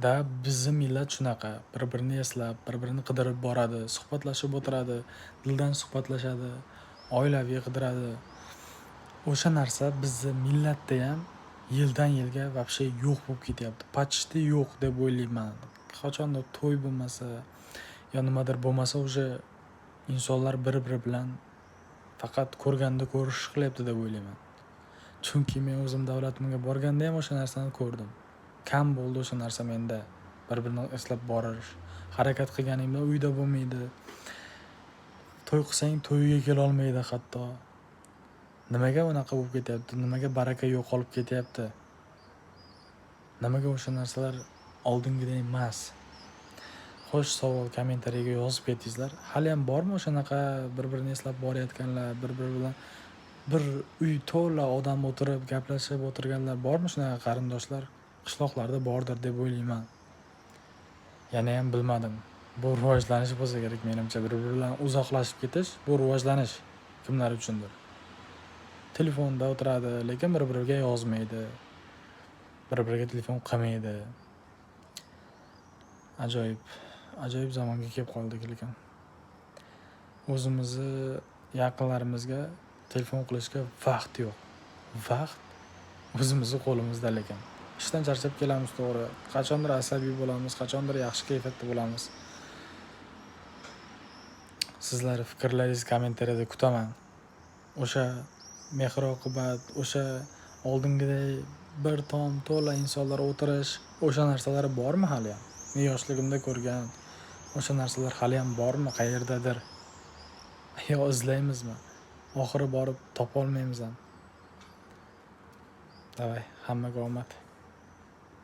Da bizni millat shunaqa, bir-birini eslab, bir-birini qidirib boradi, suhbatlashib o'tiradi, dildan suhbatlashadi, oilaviy qidiradi. O'sha narsa bizni millatda ham yildan-yilga вообще yo'q bo'lib ketyapti. Почти yo'q deb o'ylayman. Qachondir to'y bo'lmasa, yo nimadir bo'lmasa, o'sha insonlar bir-biri bilan faqat ko'rganda ko'rishish qilyapti deb o'ylayman. Chunki men o'zim davlatimga borganda ham o'sha narsani ko'rdim. Kam bo'ldi o'sha narsa menda. Bir-birini eslab borish. Harakat qilganingda uyda bo'lmaydi. To'y qilsang to'yiga kela olmaydi hatto. Nimaga unaqa bo'lib ketyapti? Nimaga baraka yo'qolib ketyapti? Nimaga o'sha narsalar oldingidek emas? Xo'sh, savol kommentariyga yozib ketingizlar. Hali ham bormi o'shanaqa bir-birini eslab borayotganlar, bir-biri bilan bir uy to'la odam o'tirib gaplashib o'tirganlar bormi shunaqa qarindoshlar? Qishloqlarda bordir deb o'ylayman. Yana ham bilmadim. Bu rivojlanish bo'lsa kerak menimcha, bir-biri bilan uzoqlashib ketish, bu rivojlanish kimlar uchundir. Telefonda o'tiradi, lekin bir-biriga yozmaydi. Bir-biriga telefon qilmaydi. Ajoyib zamonga kelib qoldik lekin. O'zimizni yaqinlarimizga telefon qilishga vaqt yo'q. Vaqt o'zimizni qo'limizda lekin. Ishdan charchab kelamiz, to'g'ri. Qachondir asabiy bo'lamiz, qachondir yaxshi kayfiyatda bo'lamiz. Sizlar fikrlaringizni kommentariyada kutaman. O'sha mehr-oqibat, o'sha oldingidek bir tom to'la insonlar o'tirish, o'sha narsalar bormi hali ham? Men yoshligimda ko'rgan o'sha narsalar hali ham bormi qayerdadir? Yo izlaymizmi? Oxiri borib topa olmaymiz ham. Davay, hammaga omad.